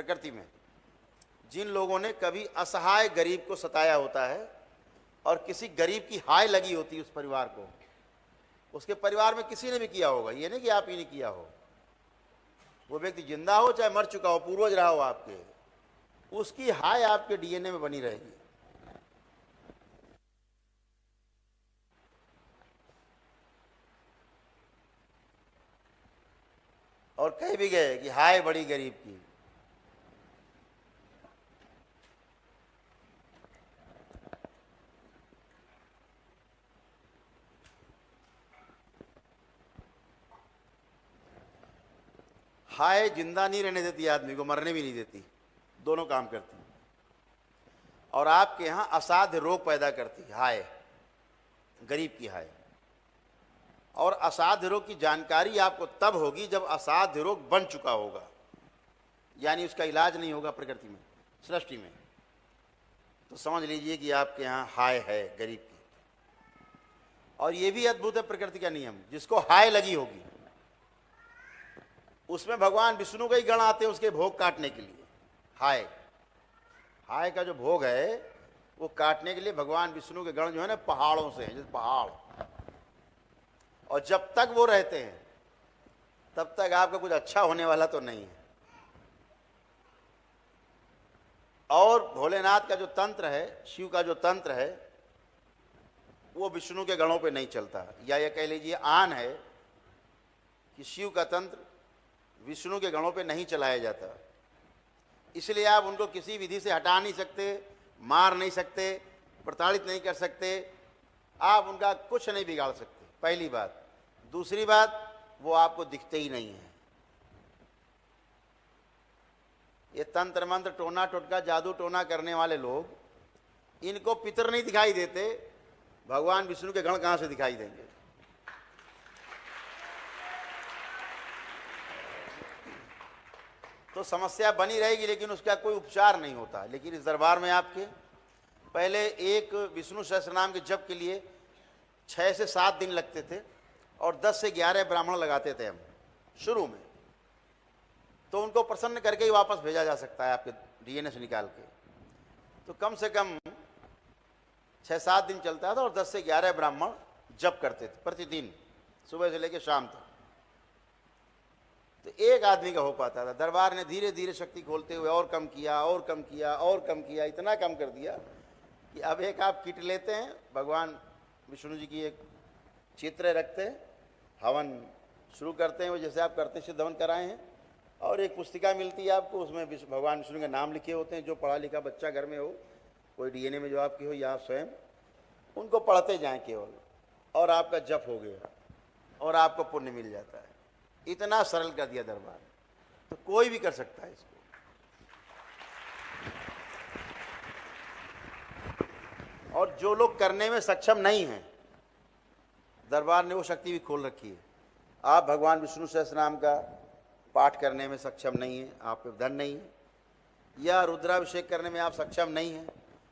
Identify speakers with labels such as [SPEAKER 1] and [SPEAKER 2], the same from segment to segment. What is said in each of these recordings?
[SPEAKER 1] प्रकृति में जिन लोगों ने कभी असहाय गरीब को सताया होता है और किसी गरीब की हाय लगी होती है उस परिवार को, उसके परिवार में किसी ने भी किया होगा, ये नहीं कि आप ही ने किया हो, वो व्यक्ति जिंदा हो चाहे मर चुका हो, पूर्वज रहा हो आपके, उसकी हाय आपके डीएनए में बनी रहेगी। और कह भी गए कि हाय बड़ी गरीब की। हाय जिंदा नहीं रहने देती, आदमी को मरने भी नहीं देती, दोनों काम करती। और आपके यहां असाध्य रोग पैदा करती हाय, गरीब की हाय। और असाध्य रोग की जानकारी आपको तब होगी जब असाध्य रोग बन चुका होगा, यानी उसका इलाज नहीं होगा प्रकृति में, सृष्टि में। तो समझ लीजिए कि आपके यहाँ हाय है गरीब की। और ये भी अद्भुत है प्रकृति का नियम, जिसको हाय लगी होगी उसमें भगवान विष्णु के ही गण आते हैं उसके भोग काटने के लिए। हाय हाय का जो भोग है वो काटने के लिए भगवान विष्णु के गण जो है ना पहाड़ों से हैं, जैसे पहाड़। और जब तक वो रहते हैं तब तक आपका कुछ अच्छा होने वाला तो नहीं है। और भोलेनाथ का जो तंत्र है, शिव का जो तंत्र है, वो विष्णु के गणों पे नहीं चलता। या ये कह लीजिए आन है कि शिव का तंत्र विष्णु के गणों पे नहीं चलाया जाता। इसलिए आप उनको किसी विधि से हटा नहीं सकते, मार नहीं सकते, प्रताड़ित नहीं कर सकते, आप उनका कुछ नहीं बिगाड़ सकते, पहली बात। दूसरी बात, वो आपको दिखते ही नहीं है। ये तंत्र मंत्र टोना टोटका जादू टोना करने वाले लोग, इनको पितर नहीं दिखाई देते, भगवान विष्णु के गण कहां से दिखाई देंगे। तो समस्या बनी रहेगी, लेकिन उसका कोई उपचार नहीं होता। लेकिन इस दरबार में आपके पहले एक विष्णु सहस्त्र नाम के जप के लिए 6 से 7 दिन लगते थे और 10 से 11 ब्राह्मण लगाते थे हम शुरू में। तो उनको प्रसन्न करके ही वापस भेजा जा सकता है आपके डीएनए से निकाल के। तो कम से कम 6-7 दिन चलता था और 10 से 11 ब्राह्मण जप करते थे प्रतिदिन, सुबह से लेकर शाम तक। तो एक आदमी का हो पाता था। दरबार ने धीरे धीरे शक्ति खोलते हुए और कम किया और कम किया और कम किया, इतना कम कर दिया कि अब एक आप किट लेते हैं, भगवान विष्णु जी की एक चित्र रखते हैं, हवन शुरू करते हैं, वो जैसे आप करते सिद्ध हवन कराए हैं, और एक पुस्तिका मिलती है आपको, उसमें भगवान विष्णु के नाम लिखे होते हैं। जो पढ़ा लिखा बच्चा घर में हो, कोई डीएनए में जो आपकी हो या आप स्वयं, उनको पढ़ते जाएं केवल, और आपका जप हो गया और आपको पुण्य मिल जाता है। इतना सरल कर दिया दरबार, तो कोई भी कर सकता है इसको। और जो लोग करने में सक्षम नहीं हैं, दरबार ने वो शक्ति भी खोल रखी है। आप भगवान विष्णु सहस्त्र नाम का पाठ करने में सक्षम नहीं है, आप पे धन नहीं है, या रुद्राभिषेक करने में आप सक्षम नहीं हैं,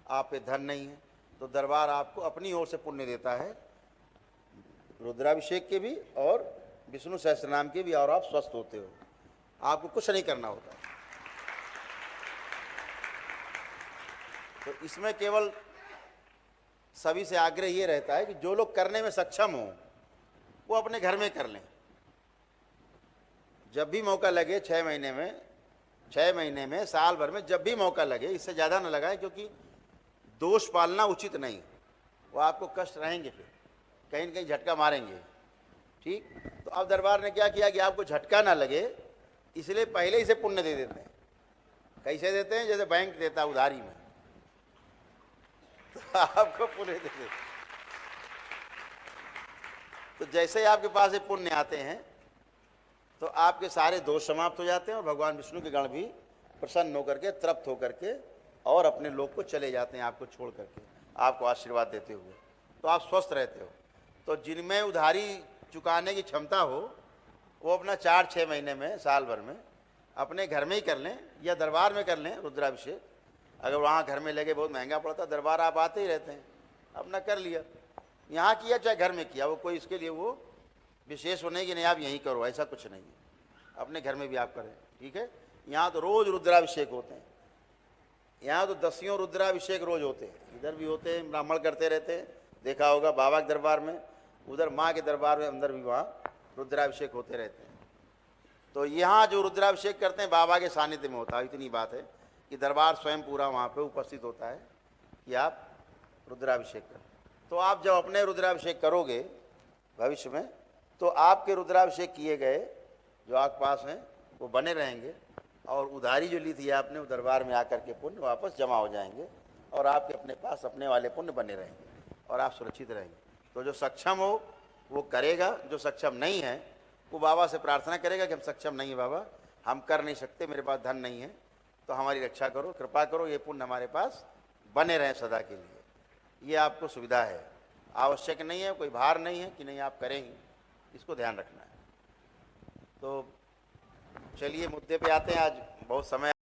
[SPEAKER 1] आप पे धन नहीं है, तो दरबार आपको अपनी ओर से पुण्य देता है, रुद्राभिषेक के भी और विष्णु सहस्त्र नाम के भी, और आप स्वस्थ होते हो। आपको कुछ नहीं करना होता। तो इसमें केवल सभी से आग्रह ये रहता है कि जो लोग करने में सक्षम हो वो अपने घर में कर लें। जब भी मौका लगे, 6 महीने में, साल भर में, जब भी मौका लगे, इससे ज़्यादा न लगाएं, क्योंकि दोष पालना उचित नहीं। वो आपको कष्ट रहेंगे, फिर कहीं न कहीं झटका मारेंगे। ठीक, तो अब दरबार ने क्या किया कि आपको झटका ना लगे, इसलिए पहले ही से पुण्य दे देते हैं। कैसे देते हैं? जैसे बैंक देता है उधारी में, तो आपको पुण्य दे देते। तो जैसे ही आपके पास ये पुण्य आते हैं तो आपके सारे दोष समाप्त हो जाते हैं, और भगवान विष्णु के गण भी प्रसन्न होकर के, तृप्त होकर के, और अपने लोक को चले जाते हैं आपको छोड़ करके, आपको आशीर्वाद देते हुए। तो आप स्वस्थ रहते हो। तो जिनमें उधारी चुकाने की क्षमता हो, वो अपना 4-6 महीने में, साल भर में अपने घर में ही कर लें, या दरबार में कर लें रुद्राभिषेक। अगर वहाँ घर में लगे बहुत महंगा पड़ता, दरबार आप आते ही रहते हैं, अपना कर लिया, यहाँ किया चाहे घर में किया, वो कोई इसके लिए वो विशेष हो नहीं कि नहीं आप यहीं करो, ऐसा कुछ नहीं है। अपने घर में भी आप करें, ठीक है। यहाँ तो रोज रुद्राभिषेक होते हैं, यहाँ तो 10 रुद्राभिषेक रोज होते हैं, इधर भी होते हैं, ब्राह्मण करते रहते हैं, देखा होगा बाबा के दरबार में, उधर माँ के दरबार में अंदर भी वहाँ रुद्राभिषेक होते रहते हैं। तो यहाँ जो रुद्राभिषेक करते हैं बाबा के सानिध्य में होता है। इतनी बात है कि दरबार स्वयं पूरा वहाँ पे उपस्थित होता है कि आप रुद्राभिषेक करें। तो आप जब अपने रुद्राभिषेक करोगे भविष्य में, तो आपके रुद्राभिषेक किए गए जो आपके पास हैं वो बने रहेंगे, और उधारी जो ली थी आपने वो दरबार में आकर के पुण्य वापस जमा हो जाएंगे, और आपके अपने पास अपने वाले पुण्य बने रहेंगे और आप सुरक्षित रहेंगे। तो जो सक्षम हो वो करेगा, जो सक्षम नहीं है वो बाबा से प्रार्थना करेगा कि हम सक्षम नहीं है बाबा, हम कर नहीं सकते, मेरे पास धन नहीं है, तो हमारी रक्षा करो, कृपा करो, ये पुण्य हमारे पास बने रहें सदा के लिए। ये आपको सुविधा है, आवश्यक नहीं है, कोई भार नहीं है कि नहीं आप करेंगे, इसको ध्यान रखना है। तो चलिए मुद्दे पे आते हैं। आज बहुत समय